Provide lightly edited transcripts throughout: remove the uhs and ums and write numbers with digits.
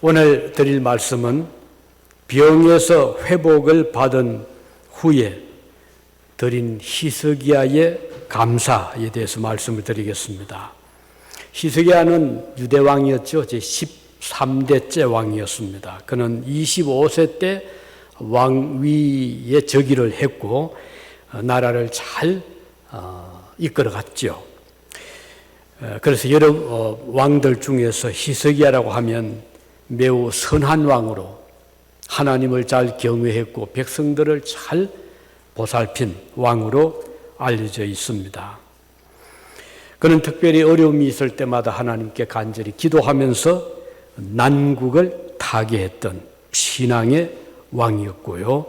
오늘 드릴 말씀은 병에서 회복을 받은 후에 드린 히스기야의 감사에 대해서 말씀을 드리겠습니다. 히스기야는 유대 왕이었죠. 제 13대째 왕이었습니다. 그는 25세 때 왕위에 즉위를 했고 나라를 잘 이끌어갔죠. 그래서 여러 왕들 중에서 히스기야라고 하면 매우 선한 왕으로 하나님을 잘 경외했고 백성들을 잘 보살핀 왕으로 알려져 있습니다. 그는 특별히 어려움이 있을 때마다 하나님께 간절히 기도하면서 난국을 타개했던 신앙의 왕이었고요.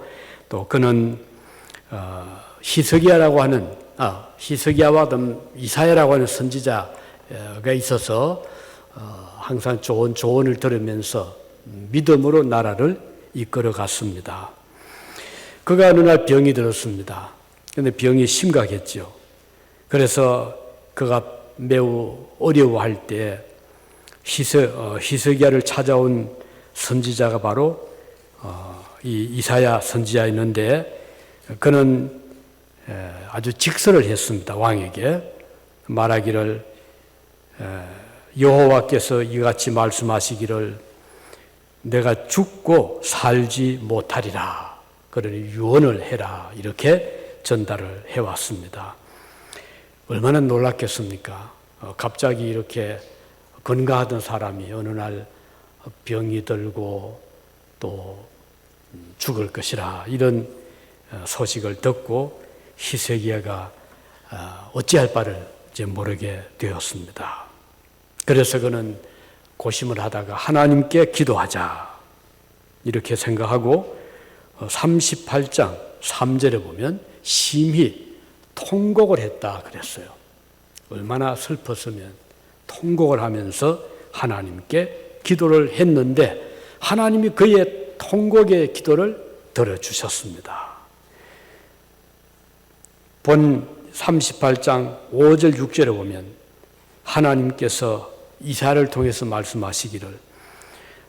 또 그는 히스기야와 이사야라고 하는 선지자가 있어서 항상 좋은 조언을 들으면서 믿음으로 나라를 이끌어 갔습니다. 그가 어느 날 병이 들었습니다. 그런데 병이 심각했죠. 그래서 그가 매우 어려워할 때 히스기야를 찾아온 선지자가 바로 이 이사야 선지자였는데 그는 아주 직설을 했습니다. 왕에게 말하기를 여호와께서 이같이 말씀하시기를 내가 죽고 살지 못하리라. 그러니 유언을 해라. 이렇게 전달을 해왔습니다. 얼마나 놀랐겠습니까? 갑자기 이렇게 건강하던 사람이 어느 날 병이 들고 또 죽을 것이라 이런 소식을 듣고 히스기야가 어찌할 바를 이제 모르게 되었습니다. 그래서 그는 고심을 하다가 하나님께 기도하자 이렇게 생각하고 38장 3절에 보면 심히 통곡을 했다 그랬어요. 얼마나 슬펐으면 통곡을 하면서 하나님께 기도를 했는데 하나님이 그의 통곡의 기도를 들어주셨습니다. 본 38장 5절 6절에 보면 하나님께서 이사야를 통해서 말씀하시기를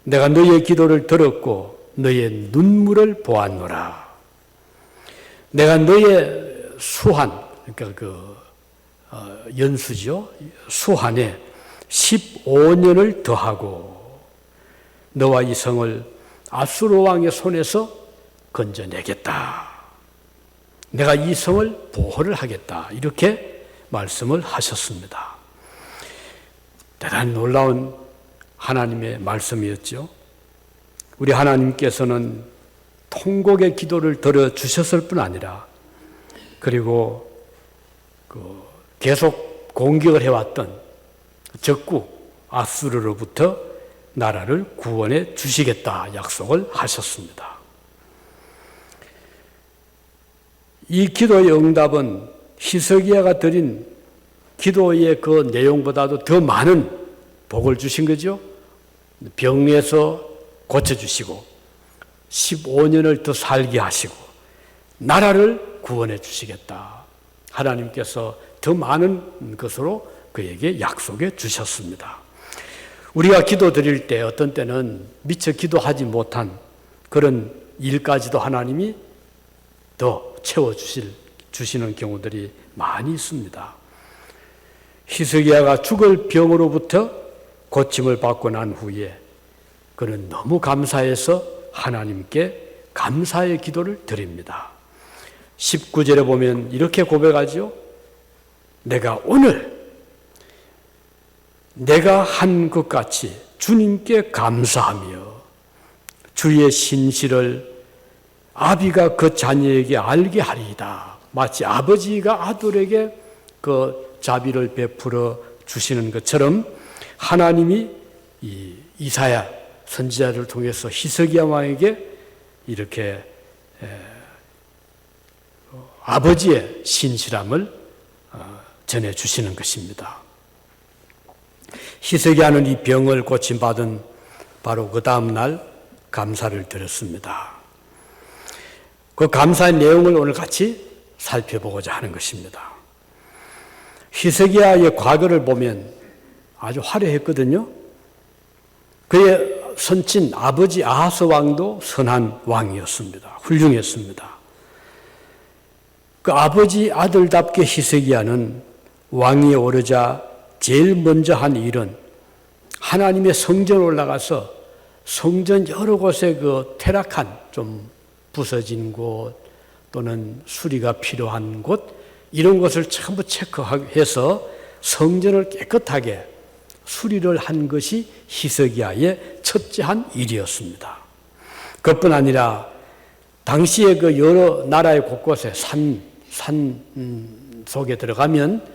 내가 너의 기도를 들었고 너의 눈물을 보았노라. 내가 너의 수한, 그러니까 연수죠. 수한에 15년을 더하고 너와 이 성을 아수르 왕의 손에서 건져내겠다. 내가 이 성을 보호를 하겠다. 이렇게 말씀을 하셨습니다. 대단히 놀라운 하나님의 말씀이었죠. 우리 하나님께서는 통곡의 기도를 들어주셨을 뿐 아니라 그리고 계속 공격을 해왔던 적국 아수르로부터 나라를 구원해 주시겠다 약속을 하셨습니다. 이 기도의 응답은 히스기야가 드린 기도의 그 내용보다도 더 많은 복을 주신 거죠. 병에서 고쳐주시고 15년을 더 살게 하시고 나라를 구원해 주시겠다. 하나님께서 더 많은 것으로 그에게 약속해 주셨습니다. 우리가 기도 드릴 때 어떤 때는 미처 기도하지 못한 그런 일까지도 하나님이 더 채워주시는 경우들이 많이 있습니다. 히스기야가 죽을 병으로부터 고침을 받고 난 후에 그는 너무 감사해서 하나님께 감사의 기도를 드립니다. 19절에 보면 이렇게 고백하죠. 내가 오늘 내가 한 것 같이 주님께 감사하며 주의 신실을 아비가 그 자녀에게 알게 하리이다. 마치 아버지가 아들에게 그 자비를 베풀어 주시는 것처럼 하나님이 이 이사야 선지자를 통해서 히스기야 왕에게 이렇게 아버지의 신실함을 전해주시는 것입니다. 히스기야는 이 병을 고침받은 바로 그 다음 날 감사를 드렸습니다. 그 감사의 내용을 오늘 같이 살펴보고자 하는 것입니다. 히스기야의 과거를 보면 아주 화려했거든요. 그의 선친 아버지 아하스 왕도 선한 왕이었습니다. 훌륭했습니다. 그 아버지 아들답게 히스기야는 왕위에 오르자 제일 먼저 한 일은 하나님의 성전 올라가서 성전 여러 곳에 그 퇴락한 좀 부서진 곳 또는 수리가 필요한 곳 이런 것을 전부 체크해서 성전을 깨끗하게 수리를 한 것이 히스기야의 첫째 한 일이었습니다. 그뿐 아니라 당시에 그 여러 나라의 곳곳에 산 속에 들어가면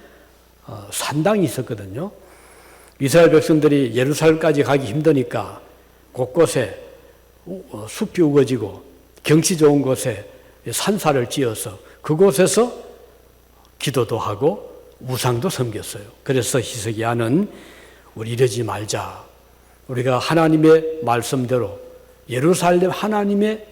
산당이 있었거든요. 이스라엘 백성들이 예루살렘까지 가기 힘드니까 곳곳에 숲이 우거지고 경치 좋은 곳에 산사를 지어서 그곳에서 기도도 하고 우상도 섬겼어요. 그래서 히스기야는 우리 이러지 말자. 우리가 하나님의 말씀대로 예루살렘 하나님의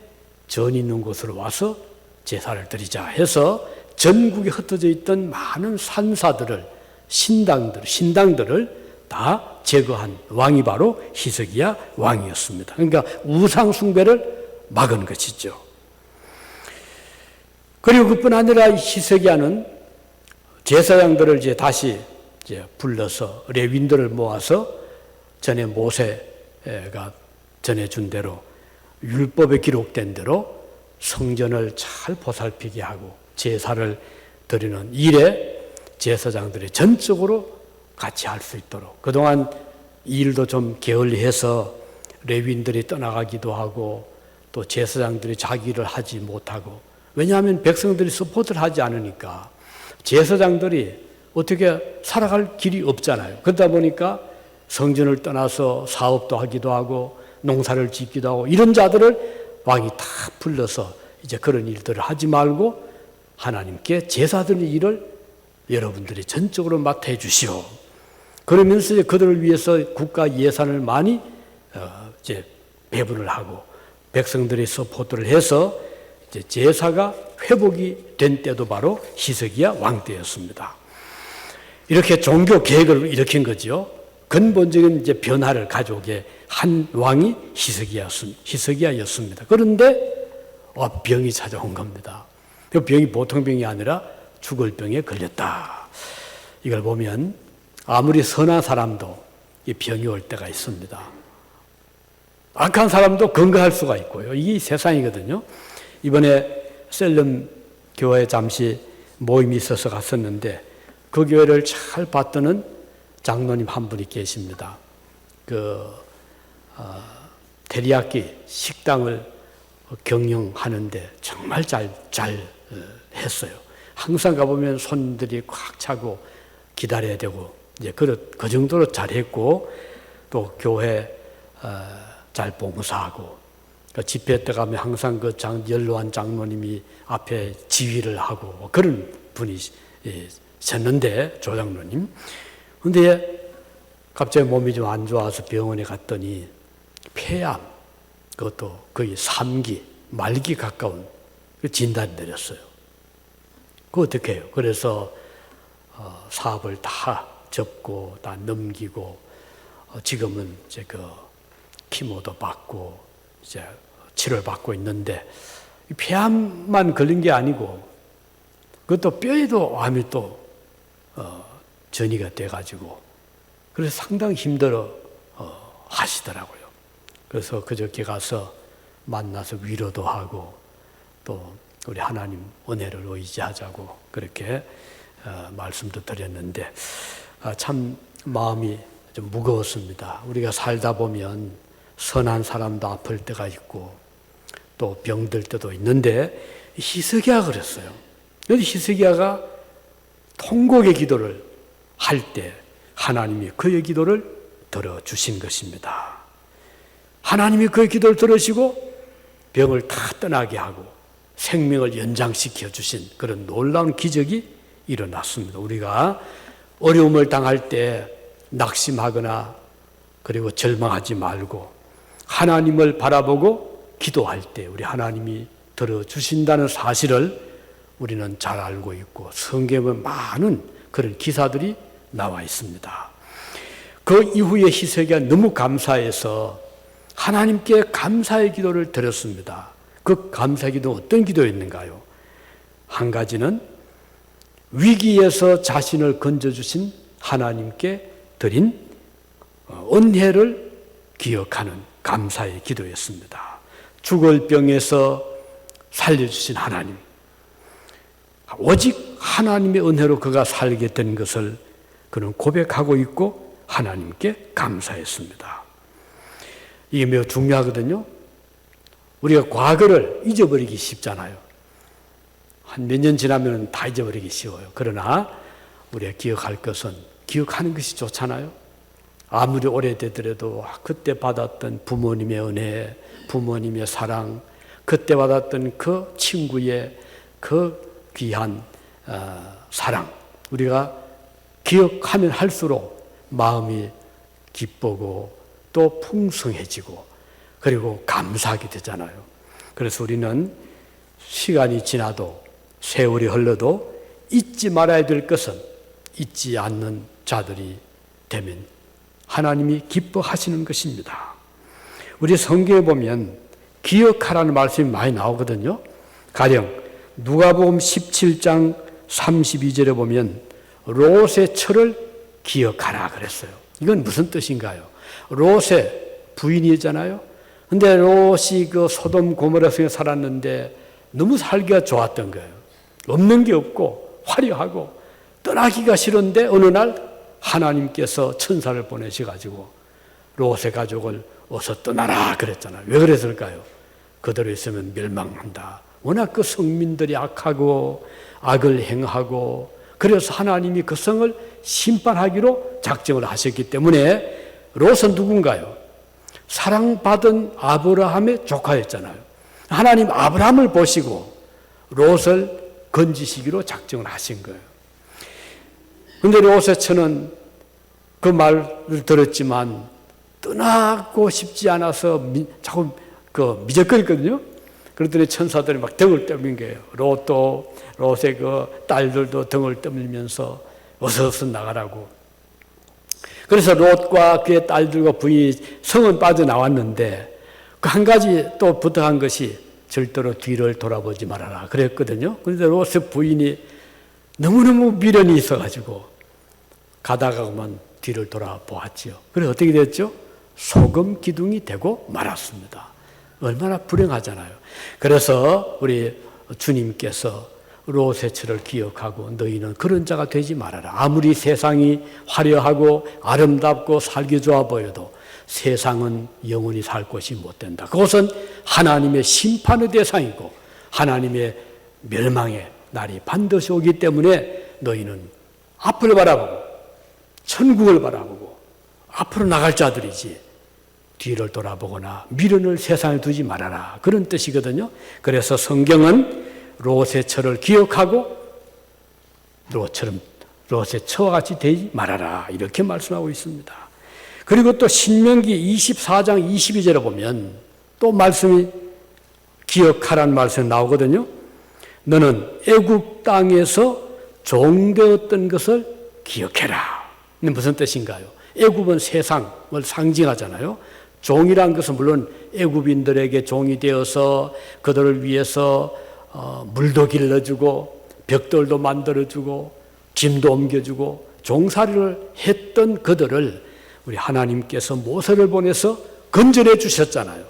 전 있는 곳으로 와서 제사를 드리자 해서 전국에 흩어져 있던 많은 산사들을 신당들을 다 제거한 왕이 바로 히스기야 왕이었습니다. 그러니까 우상 숭배를 막은 것이죠. 그리고 그뿐 아니라 히스기야는 제사장들을 다시 불러서 레위인들을 모아서 전에 모세가 전해준 대로 율법에 기록된 대로 성전을 잘 보살피게 하고 제사를 드리는 일에 제사장들이 전적으로 같이 할 수 있도록 그동안 이 일도 좀 게을리해서 레위인들이 떠나가기도 하고 또 제사장들이 자기 일을 하지 못하고 왜냐하면 백성들이 서포트를 하지 않으니까 제사장들이 어떻게 살아갈 길이 없잖아요. 그러다 보니까 성전을 떠나서 사업도 하기도 하고 농사를 짓기도 하고 이런 자들을 왕이 다 불러서 이제 그런 일들을 하지 말고 하나님께 제사 드리는 일을 여러분들이 전적으로 맡아 주시오. 그러면서 이제 그들을 위해서 국가 예산을 많이 이제 배분을 하고 백성들이 서포트를 해서 이제 제사가 회복이 된 때도 바로 히스기야 왕 때였습니다. 이렇게 종교 계획을 일으킨 거죠. 근본적인 이제 변화를 가져오게 한 왕이 히스기야였습니다. 그런데 병이 찾아온 겁니다. 그 병이 보통 병이 아니라 죽을 병에 걸렸다. 이걸 보면 아무리 선한 사람도 이 병이 올 때가 있습니다. 악한 사람도 건강할 수가 있고요. 이게 세상이거든요. 이번에 셀름 교회에 잠시 모임이 있어서 갔었는데 그 교회를 잘 봤더는 장로님 한 분이 계십니다. 데리야끼 식당을 경영하는데 정말 잘 했어요. 항상 가보면 손님들이 꽉 차고 기다려야 되고 이제 그 정도로 잘했고 또 교회 잘 봉사하고 집회 때 가면 항상 그 연로한 장로님이 앞에 지휘를 하고 그런 분이셨는데 조장로님. 근데 갑자기 몸이 좀 안 좋아서 병원에 갔더니 폐암, 그것도 거의 3기, 말기 가까운 진단이 내렸어요. 그거 어떻게 해요? 그래서 사업을 다 접고 다 넘기고 지금은 이제 키모도 받고 이제 치료를 받고 있는데 폐암만 걸린 게 아니고 그것도 뼈에도 암이 또 전이가 돼가지고 그래서 상당히 힘들어 하시더라고요. 그래서 그저께 가서 만나서 위로도 하고 또 우리 하나님 은혜를 의지하자고 그렇게 말씀도 드렸는데 참 마음이 좀 무거웠습니다. 우리가 살다 보면 선한 사람도 아플 때가 있고 또 병들 때도 있는데 히스기야가 그랬어요. 그런데 히스기야가 통곡의 기도를 할 때 하나님이 그의 기도를 들어주신 것입니다. 하나님이 그의 기도를 들으시고 병을 다 떠나게 하고 생명을 연장시켜 주신 그런 놀라운 기적이 일어났습니다. 우리가 어려움을 당할 때 낙심하거나 그리고 절망하지 말고 하나님을 바라보고 기도할 때 우리 하나님이 들어주신다는 사실을 우리는 잘 알고 있고 성경에 많은 그런 기사들이 나와 있습니다. 그 이후에 히스기야가 너무 감사해서 하나님께 감사의 기도를 드렸습니다. 그 감사의 기도는 어떤 기도였는가요? 한 가지는 위기에서 자신을 건져주신 하나님께 드린 은혜를 기억하는 감사의 기도였습니다. 죽을 병에서 살려주신 하나님, 오직 하나님의 은혜로 그가 살게 된 것을 그는 고백하고 있고 하나님께 감사했습니다. 이게 매우 중요하거든요. 우리가 과거를 잊어버리기 쉽잖아요. 한 몇 년 지나면 다 잊어버리기 쉬워요. 그러나 우리가 기억할 것은 기억하는 것이 좋잖아요. 아무리 오래되더라도 그때 받았던 부모님의 은혜, 부모님의 사랑, 그때 받았던 그 친구의 그 귀한 사랑, 우리가 기억하면 할수록 마음이 기쁘고 또 풍성해지고 그리고 감사하게 되잖아요. 그래서 우리는 시간이 지나도 세월이 흘러도 잊지 말아야 될 것은 잊지 않는 자들이 되면 하나님이 기뻐하시는 것입니다. 우리 성경에 보면 기억하라는 말씀이 많이 나오거든요. 가령 누가복음 17장 32절에 보면 롯의 처를 기억하라 그랬어요. 이건 무슨 뜻인가요? 롯의 부인이잖아요. 근데 롯이 그 소돔 고모라 성에 살았는데 너무 살기가 좋았던 거예요. 없는 게 없고 화려하고 떠나기가 싫은데 어느 날 하나님께서 천사를 보내셔가지고 롯의 가족을 어서 떠나라 그랬잖아요. 왜 그랬을까요? 그대로 있으면 멸망한다. 워낙 그 성민들이 악하고 악을 행하고 그래서 하나님이 그 성을 심판하기로 작정을 하셨기 때문에 롯은 누군가요? 사랑받은 아브라함의 조카였잖아요. 하나님 아브라함을 보시고 롯을 건지시기로 작정을 하신 거예요. 그런데 롯의 처는 그 말을 들었지만 떠나고 싶지 않아서 자꾸 미적거렸거든요. 그랬더니 천사들이 막 등을 떠민 거예요. 롯의 그 딸들도 등을 떠밀면서 어서 나가라고. 그래서 롯과 그의 딸들과 부인이 성은 빠져나왔는데 그 한 가지 또 부탁한 것이 절대로 뒤를 돌아보지 말아라 그랬거든요. 그런데 롯의 부인이 너무너무 미련이 있어가지고 가다가만 뒤를 돌아보았지요. 그래서 어떻게 됐죠? 소금 기둥이 되고 말았습니다. 얼마나 불행하잖아요. 그래서 우리 주님께서 롯의 처를 기억하고 너희는 그런 자가 되지 말아라. 아무리 세상이 화려하고 아름답고 살기 좋아 보여도 세상은 영원히 살 곳이 못 된다. 그것은 하나님의 심판의 대상이고 하나님의 멸망의 날이 반드시 오기 때문에 너희는 앞을 바라보고 천국을 바라보고 앞으로 나갈 자들이지 뒤를 돌아보거나 미련을 세상에 두지 말아라. 그런 뜻이거든요. 그래서 성경은 롯의 처를 기억하고 롯의 처와 같이 되지 말아라. 이렇게 말씀하고 있습니다. 그리고 또 신명기 24장 22절에 보면 또 말씀이 기억하라는 말씀이 나오거든요. 너는 애굽 땅에서 종되었던 것을 기억해라. 무슨 뜻인가요? 애굽은 세상을 상징하잖아요. 종이란 것은 물론 애굽인들에게 종이 되어서 그들을 위해서 물도 길러주고 벽돌도 만들어주고 짐도 옮겨주고 종살이를 했던 그들을 우리 하나님께서 모세를 보내서 건져내 주셨잖아요.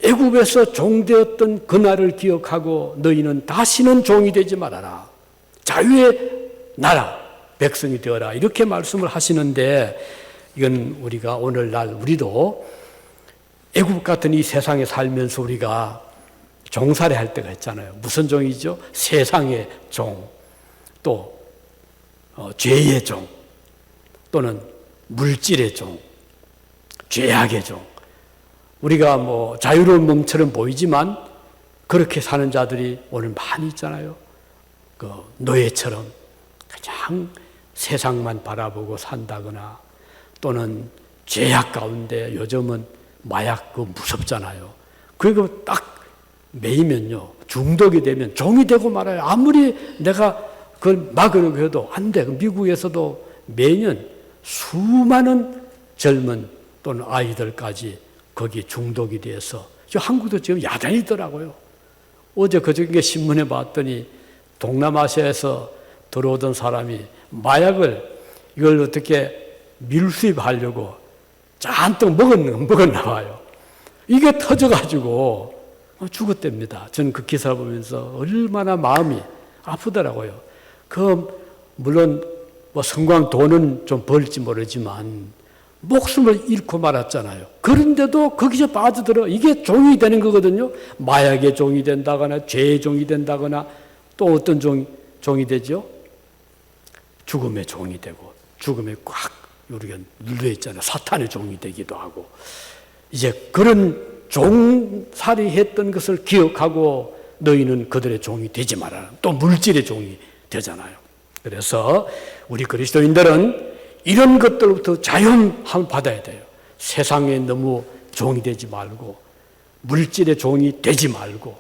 애굽에서 종되었던 그날을 기억하고 너희는 다시는 종이 되지 말아라. 자유의 나라 백성이 되어라. 이렇게 말씀을 하시는데 이건 우리가 오늘날 우리도 애굽 같은 이 세상에 살면서 우리가 종살이 할 때가 있잖아요. 무슨 종이죠? 세상의 종, 또 죄의 종, 또는 물질의 종, 죄악의 종. 우리가 뭐 자유로운 몸처럼 보이지만 그렇게 사는 자들이 오늘 많이 있잖아요. 그 노예처럼 그냥 세상만 바라보고 산다거나 또는 죄악 가운데 요즘은 마약 무섭잖아요. 그리고 딱 매이면요 중독이 되면 종이 되고 말아요. 아무리 내가 그걸 막으려고 해도 안 돼. 미국에서도 매년 수많은 젊은 또는 아이들까지 거기 중독이 돼서 한국도 지금 야단이더라고요. 어제 그저께 신문에 봤더니 동남아시아에서 들어오던 사람이 마약을 이걸 어떻게 밀수입하려고 잔뜩 먹었나 봐요. 이게 터져가지고 죽었답니다. 저는 그 기사를 보면서 얼마나 마음이 아프더라고요. 물론 성광 돈은 좀 벌지 모르지만 목숨을 잃고 말았잖아요. 그런데도 거기서 빠져들어. 이게 종이 되는 거거든요. 마약의 종이 된다거나 죄의 종이 된다거나 또 어떤 종이 되죠? 죽음의 종이 되고 죽음에 꽉 우리가 눌려 있잖아요. 사탄의 종이 되기도 하고. 이제 그런 종살이 했던 것을 기억하고 너희는 그들의 종이 되지 말아라. 또 물질의 종이 되잖아요. 그래서 우리 그리스도인들은 이런 것들부터 자유함을 받아야 돼요. 세상에 너무 종이 되지 말고 물질의 종이 되지 말고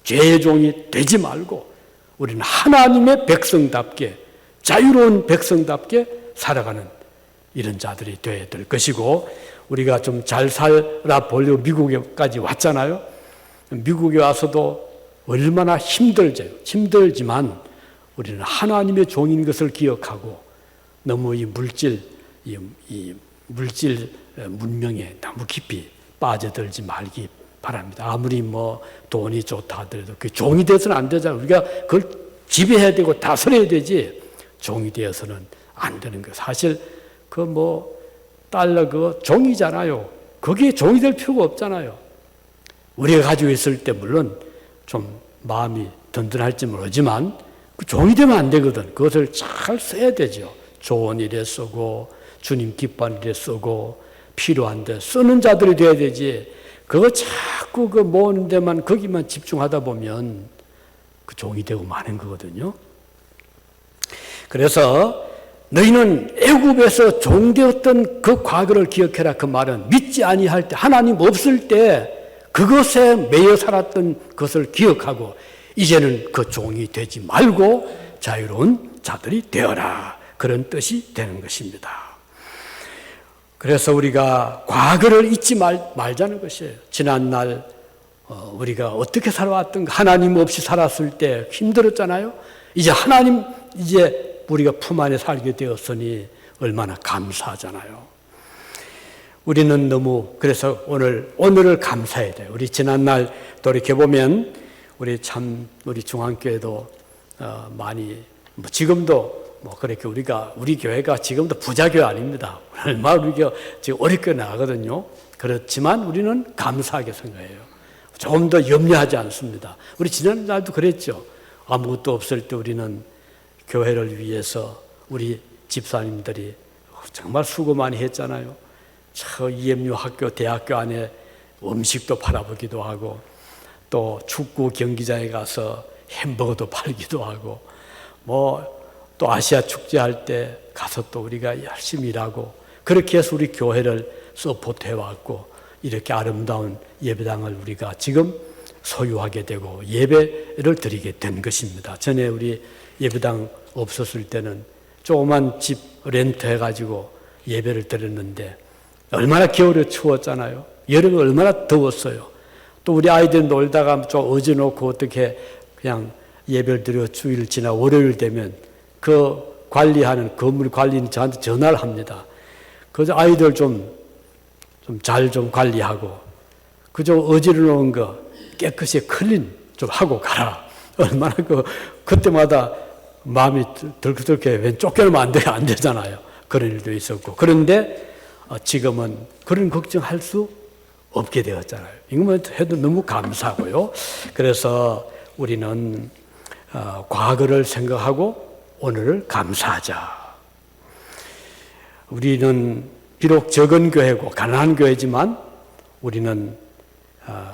죄의 종이 되지 말고 우리는 하나님의 백성답게 자유로운 백성답게 살아가는 이런 자들이 되어야 될 것이고 우리가 좀 잘 살아 보려고 미국에까지 왔잖아요. 미국에 와서도 얼마나 힘들지만 우리는 하나님의 종인 것을 기억하고 너무 이 물질 문명에 너무 깊이 빠져들지 말기 바랍니다. 아무리 돈이 좋다 하더라도 그 종이 되어서는 안 되잖아요. 우리가 그걸 지배해야 되고 다스려야 되지 종이 되어서는 안 되는 거예요. 사실 달러 종이잖아요. 거기에 종이 될 필요가 없잖아요. 우리가 가지고 있을 때 물론 좀 마음이 든든할지 모르지만 그 종이 되면 안 되거든. 그것을 잘 써야 되죠. 좋은 일에 쓰고 주님 기뻐하는 일에 쓰고 필요한 데 쓰는 자들이 돼야 되지. 그거 자꾸 모으는 데만 거기만 집중하다 보면 그 종이 되고 마는 거거든요. 그래서 너희는 애굽에서 종되었던 그 과거를 기억해라. 그 말은 믿지 아니할 때 하나님 없을 때 그것에 매여 살았던 것을 기억하고 이제는 그 종이 되지 말고 자유로운 자들이 되어라. 그런 뜻이 되는 것입니다. 그래서 우리가 과거를 잊지 말자는 것이에요. 지난날 우리가 어떻게 살아왔던가 하나님 없이 살았을 때 힘들었잖아요. 이제 우리가 품 안에 살게 되었으니 얼마나 감사하잖아요. 우리는 그래서 오늘을 감사해야 돼요. 우리 지난날 돌이켜보면 우리 중앙교회도 많이 지금도 그렇게 우리 교회가 지금도 부자교회 아닙니다. 얼마나 우리가 지금 어렵게 나가거든요. 그렇지만 우리는 감사하게 생각해요. 조금 더 염려하지 않습니다. 우리 지난날도 그랬죠. 아무것도 없을 때 우리는 교회를 위해서 우리 집사님들이 정말 수고 많이 했잖아요. 저 EMU 학교, 대학교 안에 음식도 팔아보기도 하고 또 축구 경기장에 가서 햄버거도 팔기도 하고 또 아시아 축제할 때 가서 또 우리가 열심히 일하고 그렇게 해서 우리 교회를 서포트해왔고 이렇게 아름다운 예배당을 우리가 지금 소유하게 되고 예배를 드리게 된 것입니다. 전에 우리 예배당 없었을 때는 조그만 집 렌트해가지고 예배를 드렸는데 얼마나 겨울에 추웠잖아요. 여름에 얼마나 더웠어요. 또 우리 아이들 놀다가 좀 어져놓고 어떻게 그냥 예배를 드려 주일 지나 월요일 되면 그 관리하는 건물 관리는 저한테 전화를 합니다. 그래서 아이들 잘 관리하고 그저 어지러운 거 깨끗이 클린 좀 하고 가라. 얼마나 그때마다 마음이 들썩들썩해. 왜 쫓겨나면 안 되잖아요. 그런 일도 있었고. 그런데 지금은 그런 걱정할 수 없게 되었잖아요. 이것만 해도 너무 감사하고요. 그래서 우리는 과거를 생각하고 오늘을 감사하자. 우리는 비록 적은 교회고 가난한 교회지만 우리는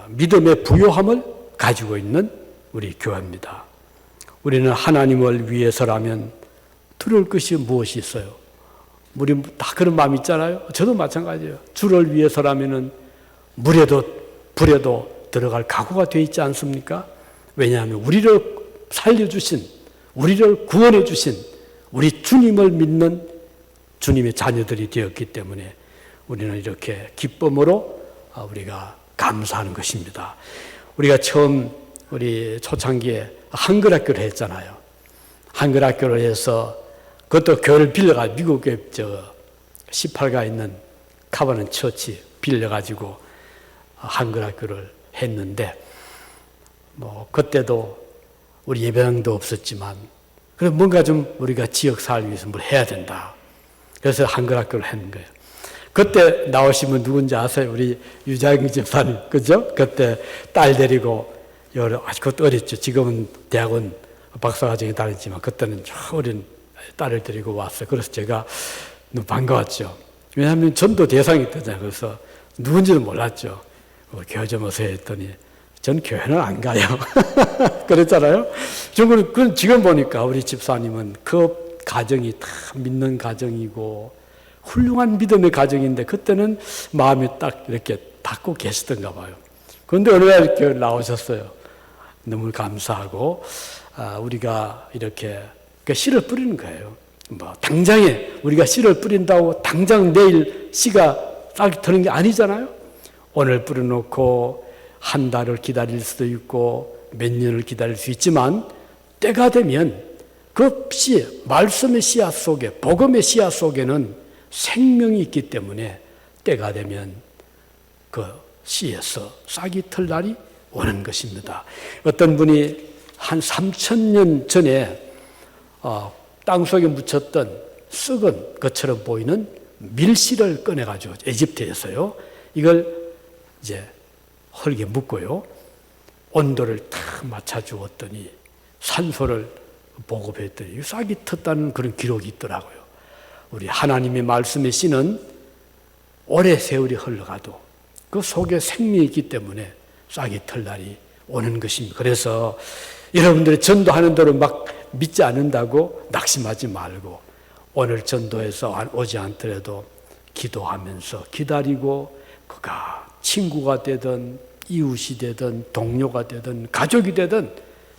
믿음의 부요함을 가지고 있는 우리 교회입니다. 우리는 하나님을 위해서라면 두려울 것이 무엇이 있어요? 우리 다 그런 마음 있잖아요. 저도 마찬가지예요. 주를 위해서라면 물에도 불에도 들어갈 각오가 되어 있지 않습니까? 왜냐하면 우리를 살려주신, 우리를 구원해 주신 우리 주님을 믿는 주님의 자녀들이 되었기 때문에 우리는 이렇게 기쁨으로 우리가 감사하는 것입니다. 우리가 처음 우리 초창기에 한글학교를 했잖아요. 한글학교를 해서 그것도 교회를 빌려가지고 미국에 18가 있는 카바는 처치 빌려가지고 한글학교를 했는데 그때도 우리 예배당도 없었지만 그래 뭔가 좀 우리가 지역 사회를 위해서 뭘 해야 된다. 그래서 한글학교를 했는 거예요. 그때 나오신 분 누군지 아세요? 우리 유자경 집사님, 그죠? 그때 딸 데리고 아직 그것도 어렸죠. 지금은 대학원 박사과정에 다녔지만 그때는 어린 딸을 데리고 왔어요. 그래서 제가 너무 반가웠죠. 왜냐하면 전도 대상이 되잖아요. 그래서 누군지는 몰랐죠. 교회 좀 오세요 했더니 전 교회는 안 가요. 그랬잖아요. 저는 지금 보니까 우리 집사님은 그 가정이 다 믿는 가정이고 훌륭한 믿음의 가정인데 그때는 마음이 딱 이렇게 닫고 계시던가 봐요. 그런데 어느 날 이렇게 나오셨어요. 너무 감사하고 우리가 이렇게 씨를 뿌리는 거예요. 당장에 우리가 씨를 뿌린다고 당장 내일 씨가 싹 트는 게 아니잖아요. 오늘 뿌려놓고 한 달을 기다릴 수도 있고 몇 년을 기다릴 수 있지만 때가 되면 그 씨, 말씀의 씨앗 속에, 복음의 씨앗 속에는 생명이 있기 때문에 때가 되면 그 씨에서 싹이 틀 날이 오는 것입니다. 어떤 분이 한 3,000년 전에 땅속에 묻혔던 썩은 것처럼 보이는 밀씨를 꺼내가지고 에집트에서요. 이걸 이제 흙에 묻고요. 온도를 탁 맞춰주었더니 산소를 보급했더니 싹이 텄다는 그런 기록이 있더라고요. 우리 하나님의 말씀의 씨는 오래 세월이 흘러가도 그 속에 생명이 있기 때문에 싹이 틀 날이 오는 것입니다. 그래서 여러분들이 전도하는 대로 막 믿지 않는다고 낙심하지 말고 오늘 전도해서 오지 않더라도 기도하면서 기다리고 그가 친구가 되든 이웃이 되든 동료가 되든 가족이 되든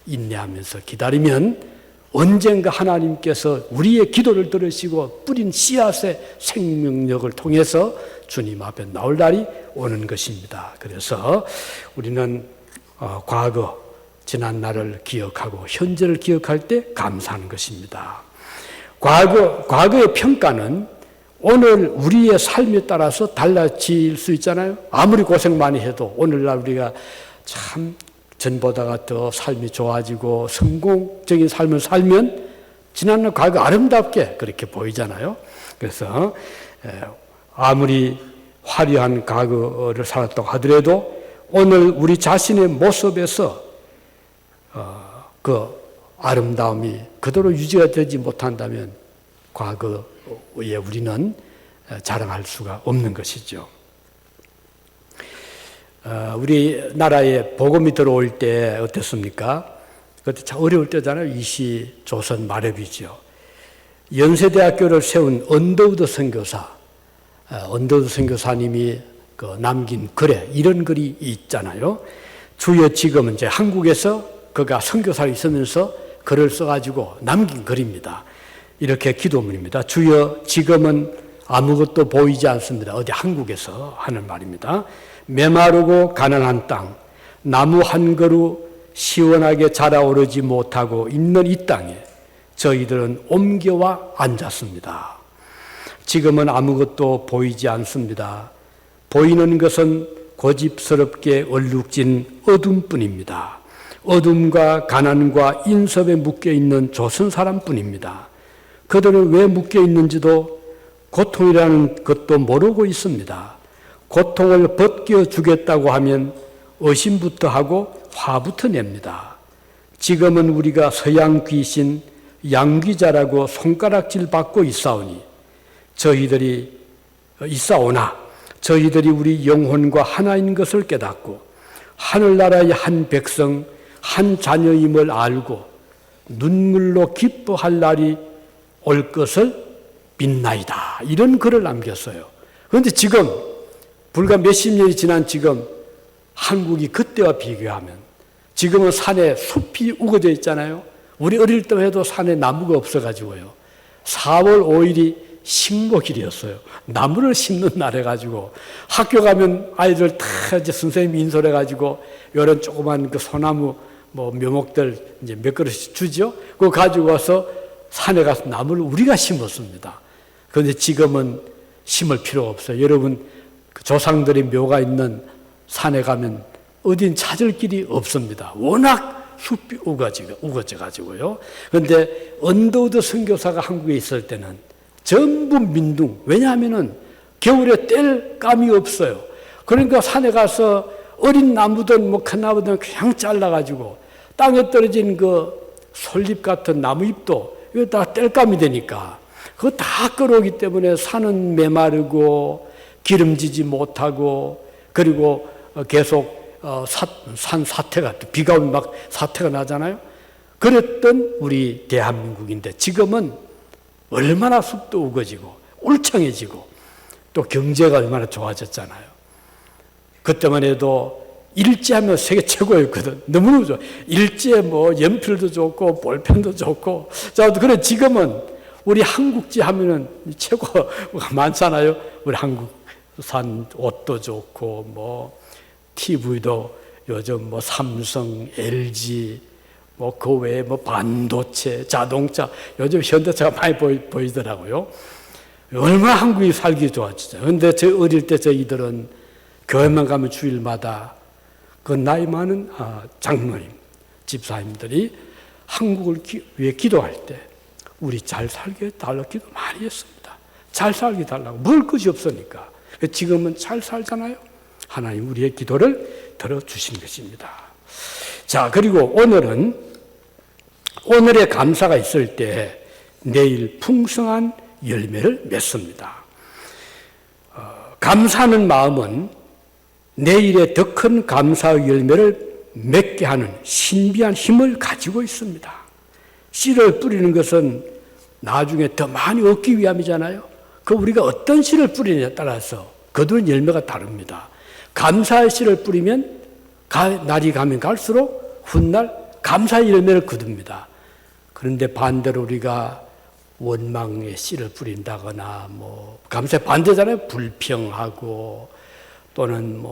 인내하면서 기다리면 언젠가 하나님께서 우리의 기도를 들으시고 뿌린 씨앗의 생명력을 통해서 주님 앞에 나올 날이 오는 것입니다. 그래서 우리는 과거 지난 날을 기억하고 현재를 기억할 때 감사하는 것입니다. 과거의 평가는 오늘 우리의 삶에 따라서 달라질 수 있잖아요. 아무리 고생 많이 해도 오늘날 우리가 참 전보다가 더 삶이 좋아지고 성공적인 삶을 살면 지난날 과거 아름답게 그렇게 보이잖아요. 그래서 아무리 화려한 과거를 살았다고 하더라도 오늘 우리 자신의 모습에서 그 아름다움이 그대로 유지가 되지 못한다면 과거에 우리는 자랑할 수가 없는 것이죠. 우리나라에 복음이 들어올 때 어땠습니까? 그때 참 어려울 때잖아요. 이시 조선 말엽이죠. 연세대학교를 세운 언더우드 선교사님이 그 남긴 글에 이런 글이 있잖아요. 주여 지금은 이제 한국에서 그가 선교사로 있으면서 글을 써가지고 남긴 글입니다. 이렇게 기도문입니다. 주여 지금은 아무것도 보이지 않습니다. 어디 한국에서 하는 말입니다. 메마르고 가난한 땅, 나무 한 그루 시원하게 자라오르지 못하고 있는 이 땅에 저희들은 옮겨와 앉았습니다. 지금은 아무것도 보이지 않습니다. 보이는 것은 고집스럽게 얼룩진 어둠뿐입니다. 어둠과 가난과 인섭에 묶여있는 조선 사람뿐입니다. 그들은 왜 묶여있는지도 고통이라는 것도 모르고 있습니다. 고통을 벗겨주겠다고 하면 의심부터 하고 화부터 냅니다. 지금은 우리가 서양 귀신 양귀자라고 손가락질 받고 있사오나 저희들이 우리 영혼과 하나인 것을 깨닫고 하늘나라의 한 백성 한 자녀임을 알고 눈물로 기뻐할 날이 올 것을 믿나이다. 이런 글을 남겼어요. 그런데 지금 불과 몇십 년이 지난 지금 한국이 그때와 비교하면 지금은 산에 숲이 우거져 있잖아요. 우리 어릴 때 해도 산에 나무가 없어가지고요. 4월 5일이 식목일이었어요. 나무를 심는 날 해가지고 학교 가면 아이들 다 이제 선생님이 인솔해가지고 이런 조그만 그 소나무 뭐 묘목들 이제 몇 그릇씩 주죠. 그거 가지고 와서 산에 가서 나무를 우리가 심었습니다. 그런데 지금은 심을 필요가 없어요. 여러분 그 조상들의 묘가 있는 산에 가면 어딘 찾을 길이 없습니다. 워낙 숲이 우거져가지고요. 그런데 언더우드 선교사가 한국에 있을 때는 전부 민둥. 왜냐하면은 겨울에 뗄 감이 없어요. 그러니까 산에 가서 어린 나무든 뭐 큰 나무든 그냥 잘라가지고 땅에 떨어진 그 솔잎 같은 나무잎도 이거 다 뗄감이 되니까 그거 다 끌어오기 때문에 산은 메마르고 기름지지 못하고 그리고 계속 산 사태가 비가 오면 막 사태가 나잖아요. 그랬던 우리 대한민국인데 지금은 얼마나 숲도 우거지고 울창해지고 또 경제가 얼마나 좋아졌잖아요. 그때만 해도 일제하면 세계 최고였거든. 너무너무 좋아. 일제 뭐 연필도 좋고 볼펜도 좋고. 자, 그래 지금은 우리 한국지 하면은 최고가 많잖아요. 우리 한국산 옷도 좋고 뭐 TV도 요즘 뭐 삼성, LG 뭐 그 외에 뭐 반도체, 자동차 요즘 현대차가 많이 보이더라고요. 얼마나 한국이 살기 좋았죠. 그런데 저 어릴 때 저희들은 교회만 가면 주일마다 그 나이 많은 장로님, 집사님들이 한국을 위해 기도할 때 우리 잘 살게 달라고 기도 많이 했습니다. 잘 살게 달라고. 먹을 것이 없으니까. 지금은 잘 살잖아요. 하나님 우리의 기도를 들어주신 것입니다. 자, 그리고 오늘의 감사가 있을 때 내일 풍성한 열매를 맺습니다. 감사하는 마음은 내일의 더 큰 감사의 열매를 맺게 하는 신비한 힘을 가지고 있습니다. 씨를 뿌리는 것은 나중에 더 많이 얻기 위함이잖아요. 그 우리가 어떤 씨를 뿌리느냐에 따라서 거두는 열매가 다릅니다. 감사의 씨를 뿌리면 날이 가면 갈수록 훗날 감사의 열매를 거둡니다. 그런데 반대로 우리가 원망의 씨를 뿌린다거나 뭐 감사의 반대잖아요. 불평하고 또는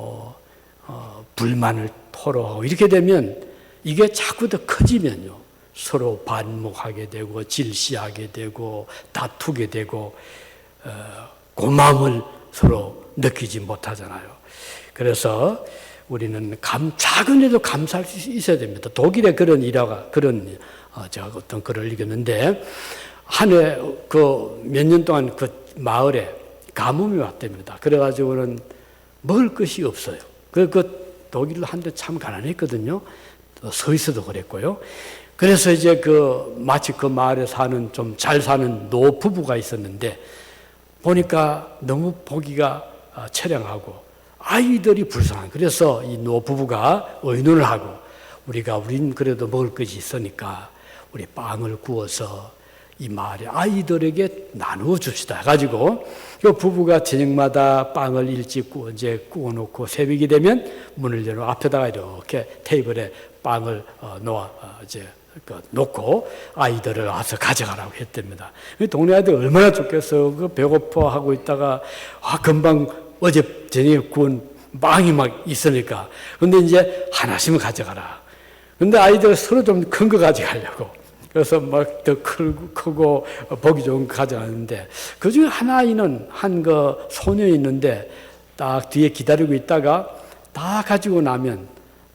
불만을 토로하고 이렇게 되면 이게 자꾸 더 커지면요. 서로 반목하게 되고 질시하게 되고 다투게 되고 고마움을 서로 느끼지 못하잖아요. 그래서 우리는 작은 일도 감사할 수 있어야 됩니다. 독일에 그런 일화가 제가 어떤 글을 읽었는데 한 해 몇 년 동안 그 마을에 가뭄이 왔답니다. 그래가지고는 먹을 것이 없어요. 그 독일로 한때 참 가난했거든요. 스위스도 그랬고요. 그래서 이제 마치 그 마을에 사는 좀 잘 사는 노 부부가 있었는데 보니까 너무 보기가 처량하고 아이들이 불쌍한. 그래서 이 노 부부가 의논을 하고 우린 그래도 먹을 것이 있으니까 우리 빵을 구워서 이 마을의 아이들에게 나누어 줍시다 해가지고 그 부부가 저녁마다 빵을 일찍 구워놓고 새벽이 되면 문을 열어 앞에다가 이렇게 테이블에 빵을 놓고 아이들을 와서 가져가라고 했답니다. 동네 아이들 얼마나 좋겠어. 배고파 하고 있다가 금방 어제 저녁에 구운 빵이 막 있으니까. 근데 이제 하나씩은 가져가라. 근데 아이들 서로 좀 큰 거 가져가려고. 그래서 막 더 크고 보기 좋은 거 가져가는데 그 중에 한 아이는 한 소년이 있는데 딱 뒤에 기다리고 있다가 다 가지고 나면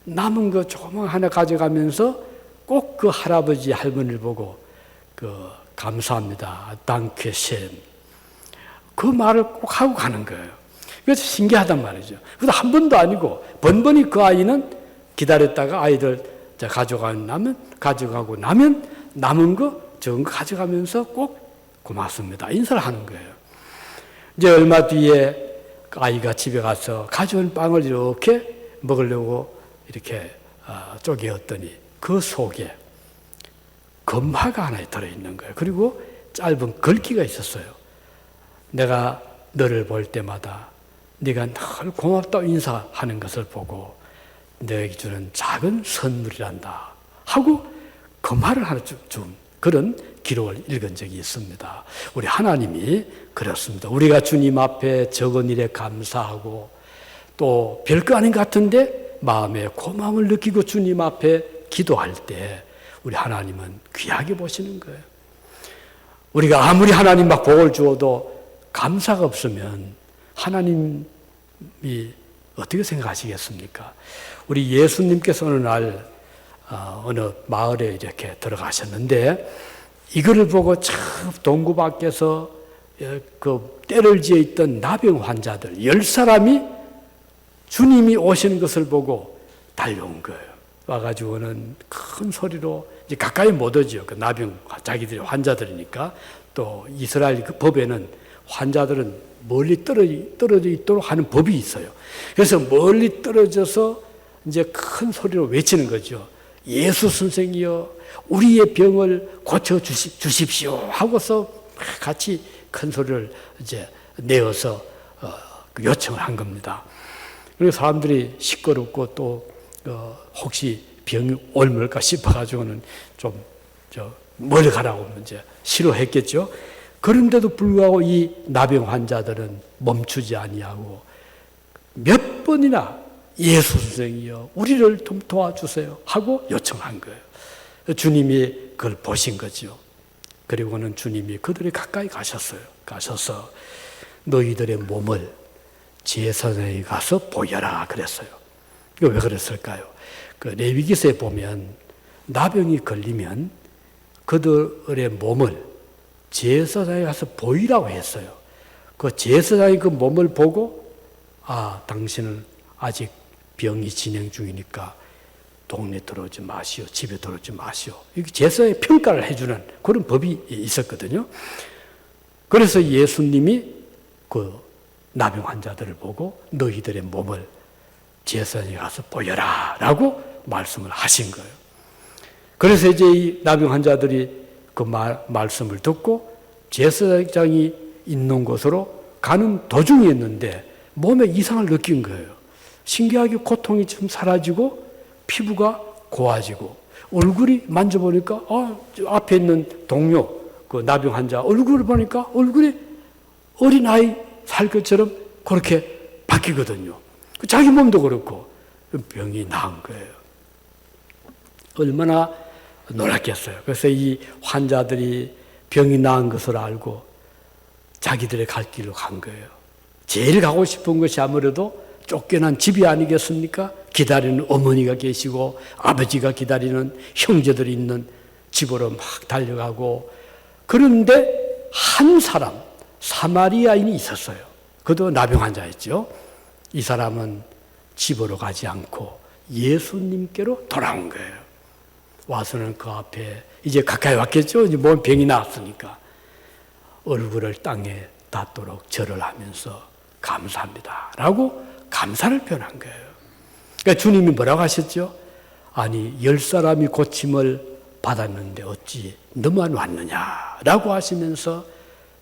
남은 거 조금 하나 가져가면서 꼭 그 할아버지 할머니를 보고 감사합니다. 단케셴 그 말을 꼭 하고 가는 거예요. 그래서 신기하단 말이죠. 그래서 한 번도 아니고 번번이 그 아이는 기다렸다가 아이들 가져가고 나면 남은 거 적은 거 가져가면서 꼭 고맙습니다. 인사를 하는 거예요. 이제 얼마 뒤에 아이가 집에 가서 가져온 빵을 이렇게 먹으려고 이렇게 쪼개었더니 그 속에 금화가 하나 들어있는 거예요. 그리고 짧은 글귀가 있었어요. 내가 너를 볼 때마다 네가 늘 고맙다고 인사하는 것을 보고 너에게 주는 작은 선물이란다 하고 금화를 하나 좀 그런 기록을 읽은 적이 있습니다. 우리 하나님이 그렇습니다. 우리가 주님 앞에 적은 일에 감사하고 또 별거 아닌 것 같은데 마음에 고마움을 느끼고 주님 앞에 기도할 때 우리 하나님은 귀하게 보시는 거예요. 우리가 아무리 하나님 막 복을 주어도 감사가 없으면 하나님이 어떻게 생각하시겠습니까? 우리 예수님께서 어느 날 어느 마을에 이렇게 들어가셨는데 이거를 보고 참 동구 밖에서 그 때를 지어 있던 나병 환자들 10사람이 주님이 오시는 것을 보고 달려온 거예요. 와가지고는 큰 소리로 이제 가까이 못 오죠. 그 나병 자기들이 환자들이니까. 또 이스라엘 그 법에는 환자들은 멀리 떨어져 있도록 하는 법이 있어요. 그래서 멀리 떨어져서 이제 큰 소리로 외치는 거죠. 예수 선생이여 우리의 병을 고쳐 주십시오 하고서 같이 큰 소리를 이제 내어서 요청을 한 겁니다. 그리고 사람들이 시끄럽고 또 혹시 병이 옮을까 싶어가지고는 좀 멀리 가라고 이제 싫어했겠죠. 그런데도 불구하고 이 나병 환자들은 멈추지 아니하고 몇 번이나 예수 선생이여 우리를 좀 도와주세요 하고 요청한 거예요. 주님이 그걸 보신 거죠. 그리고는 주님이 그들이 가까이 가셨어요. 가셔서 너희들의 몸을 제사장에 가서 보여라 그랬어요. 이거 왜 그랬을까요? 그 레위기서에 보면 나병이 걸리면 그들의 몸을 제사장에 가서 보이라고 했어요. 그 제사장이 그 몸을 보고 당신은 아직 병이 진행 중이니까 동네 들어오지 마시오. 집에 들어오지 마시오. 이게 제사에 평가를 해주는 그런 법이 있었거든요. 그래서 예수님이 그 나병 환자들을 보고 너희들의 몸을 제사장에 가서 보여라 라고 말씀을 하신 거예요. 그래서 이제 이 나병 환자들이 그 말씀을 듣고 제사장이 있는 곳으로 가는 도중이었는데 몸에 이상을 느낀 거예요. 신기하게 고통이 좀 사라지고 피부가 고와지고 얼굴이 만져보니까 앞에 있는 동료 그 나병 환자 얼굴을 보니까 얼굴이 어린아이 살 것처럼 그렇게 바뀌거든요. 자기 몸도 그렇고 병이 나은 거예요. 얼마나 놀랐겠어요. 그래서 이 환자들이 병이 나은 것을 알고 자기들의 갈 길로 간 거예요. 제일 가고 싶은 것이 아무래도 쫓겨난 집이 아니겠습니까? 기다리는 어머니가 계시고 아버지가 기다리는 형제들이 있는 집으로 막 달려가고 그런데 한 사람 사마리아인이 있었어요. 그도 나병 환자였죠. 이 사람은 집으로 가지 않고 예수님께로 돌아온 거예요. 와서는 그 앞에 이제 가까이 왔겠죠. 이제 몸 병이 나았으니까 얼굴을 땅에 닿도록 절을 하면서 감사합니다 라고 감사를 표현한 거예요. 그러니까 주님이 뭐라고 하셨죠? 아니 10사람이 고침을 받았는데 어찌 너만 왔느냐라고 하시면서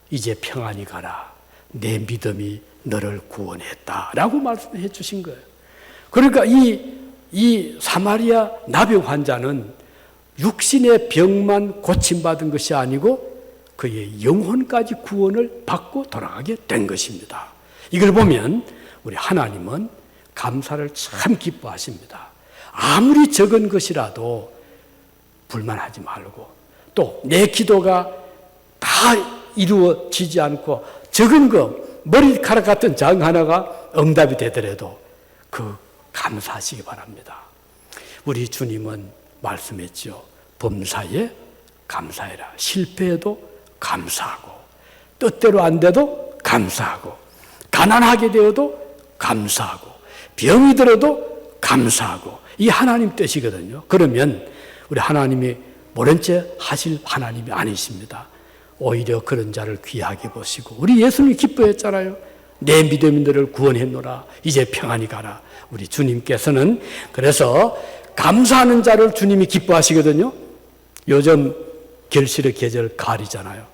이제 평안히 가라. 내 믿음이 너를 구원했다라고 말씀해 주신 거예요. 그러니까 이 사마리아 나병 환자는 육신의 병만 고침받은 것이 아니고 그의 영혼까지 구원을 받고 돌아가게 된 것입니다. 이걸 보면 우리 하나님은 감사를 참 기뻐하십니다. 아무리 적은 것이라도 불만하지 말고 또 내 기도가 다 이루어지지 않고 적은 거 머리카락 같은 장 하나가 응답이 되더라도 그 감사하시기 바랍니다. 우리 주님은 말씀했죠. 범사에 감사해라. 실패해도 감사하고 뜻대로 안 돼도 감사하고 가난하게 되어도 감사하고 병이 들어도 감사하고 이 하나님 뜻이거든요. 그러면 우리 하나님이 모른 채 하실 하나님이 아니십니다. 오히려 그런 자를 귀하게 보시고 우리 예수님이 기뻐했잖아요. 내 믿음이 너를 구원했노라. 이제 평안히 가라. 우리 주님께서는 그래서 감사하는 자를 주님이 기뻐하시거든요. 요즘 결실의 계절 가을이잖아요.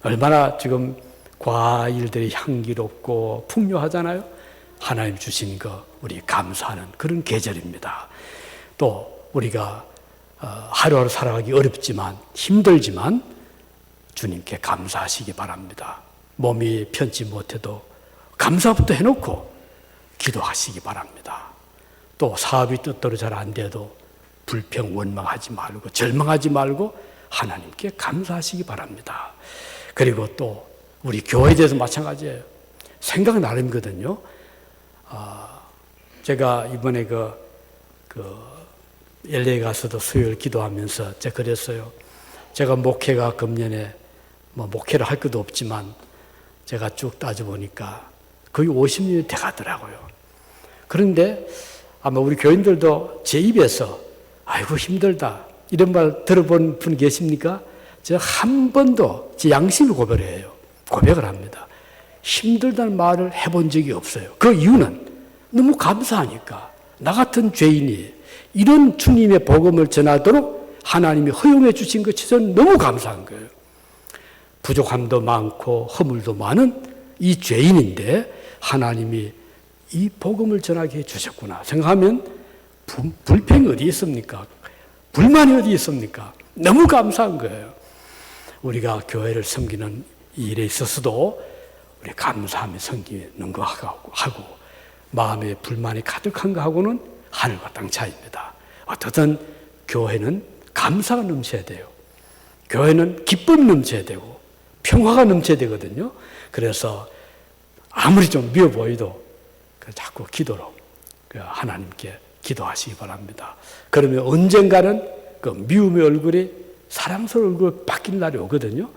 얼마나 지금 과일들이 향기롭고 풍요하잖아요. 하나님 주신 거 우리 감사하는 그런 계절입니다. 또 우리가 하루하루 살아가기 어렵지만 힘들지만 주님께 감사하시기 바랍니다. 몸이 편치 못해도 감사부터 해놓고 기도하시기 바랍니다. 또 사업이 뜻대로 잘 안 돼도 불평 원망하지 말고 절망하지 말고 하나님께 감사하시기 바랍니다. 그리고 또 우리 교회에 대해서 마찬가지예요. 생각 나름이거든요. 제가 이번에 LA 가서도 수요일 기도하면서 제가 그랬어요. 제가 목회가 금년에 목회를 할 것도 없지만 제가 쭉 따져보니까 거의 50년이 돼가더라고요. 그런데 아마 우리 교인들도 제 입에서 아이고 힘들다 이런 말 들어본 분 계십니까? 제가 한 번도 제 양심이 고백을 합니다. 힘들다는 말을 해본 적이 없어요. 그 이유는 너무 감사하니까 나 같은 죄인이 이런 주님의 복음을 전하도록 하나님이 허용해 주신 것이 저는 너무 감사한 거예요. 부족함도 많고 허물도 많은 이 죄인인데 하나님이 이 복음을 전하게 해주셨구나 생각하면 불평이 어디 있습니까? 불만이 어디 있습니까? 너무 감사한 거예요. 우리가 교회를 섬기는 이 일에 있어서도 우리 감사하며 섬기는 거 하고 마음에 불만이 가득한 거하고는 하늘과 땅 차이입니다. 어떻든 교회는 감사가 넘쳐야 돼요. 교회는 기쁨이 넘쳐야 되고 평화가 넘쳐야 되거든요. 그래서 아무리 좀 미워 보여도 자꾸 기도로 하나님께 기도하시기 바랍니다. 그러면 언젠가는 그 미움의 얼굴이 사랑스러운 얼굴로 바뀔 날이 오거든요.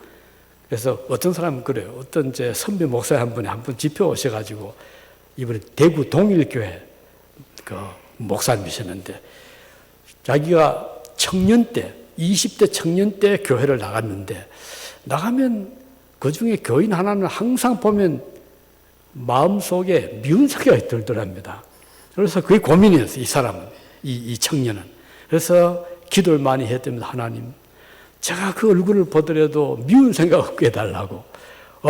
그래서 어떤 사람은 그래요. 어떤 제 선배 목사 한 분이 한 번 집회 오셔가지고 이번에 대구 동일교회 그 목사님이셨는데 자기가 청년 때 20대 청년 때 교회를 나갔는데 나가면 그 중에 교인 하나는 항상 보면 마음속에 미운 생각이 들더랍니다. 그래서 그게 고민이었어요. 이 사람은, 이 청년은. 그래서 기도를 많이 했답니다. 하나님, 제가 그 얼굴을 보더라도 미운 생각 없게 해달라고.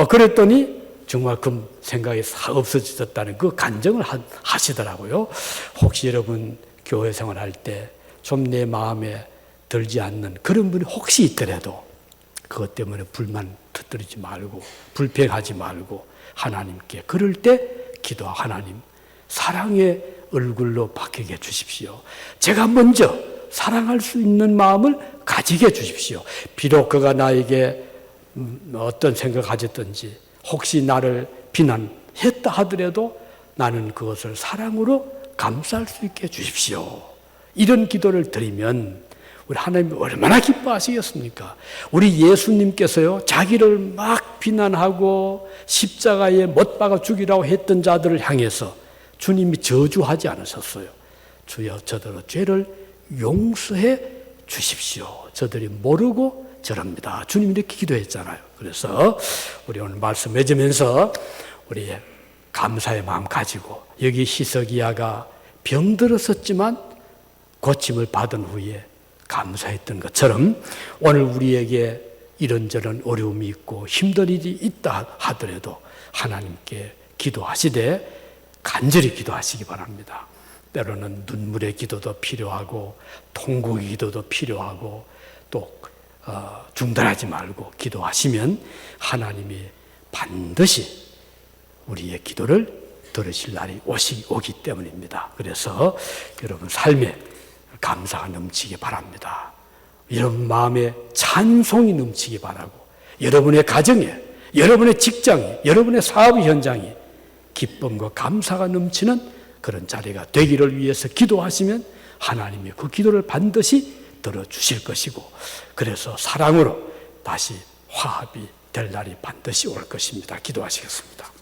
그랬더니 정말 그 생각이 없어졌다는 그 간증을 하시더라고요. 혹시 여러분 교회 생활할 때 좀 내 마음에 들지 않는 그런 분이 혹시 있더라도 그것 때문에 불만 터뜨리지 말고 불평하지 말고 하나님께 그럴 때 기도하고 하나님 사랑의 얼굴로 바뀌게 해주십시오. 제가 먼저 사랑할 수 있는 마음을 가지게 해주십시오. 비록 그가 나에게 어떤 생각을 가졌든지 혹시 나를 비난했다 하더라도 나는 그것을 사랑으로 감쌀 수 있게 해주십시오. 이런 기도를 드리면 우리 하나님이 얼마나 기뻐하시겠습니까? 우리 예수님께서요, 자기를 막 비난하고 십자가에 못 박아 죽이라고 했던 자들을 향해서 주님이 저주하지 않으셨어요. 주여, 저들의 죄를 용서해 주십시오. 저들이 모르고 저럽니다. 주님이 이렇게 기도했잖아요. 그래서 우리 오늘 말씀 맺으면서 우리 감사의 마음 가지고 여기 히스기야가 병들었었지만 고침을 받은 후에 감사했던 것처럼 오늘 우리에게 이런저런 어려움이 있고 힘든 일이 있다 하더라도 하나님께 기도하시되 간절히 기도하시기 바랍니다. 때로는 눈물의 기도도 필요하고 통곡의 기도도 필요하고 또 중단하지 말고 기도하시면 하나님이 반드시 우리의 기도를 들으실 날이 오기 때문입니다. 그래서 여러분 삶에 감사가 넘치기 바랍니다. 여러분 마음에 찬송이 넘치기 바라고 여러분의 가정에, 여러분의 직장에, 여러분의 사업 현장에 기쁨과 감사가 넘치는 그런 자리가 되기를 위해서 기도하시면 하나님이 그 기도를 반드시 들어주실 것이고 그래서 사랑으로 다시 화합이 될 날이 반드시 올 것입니다. 기도하시겠습니다.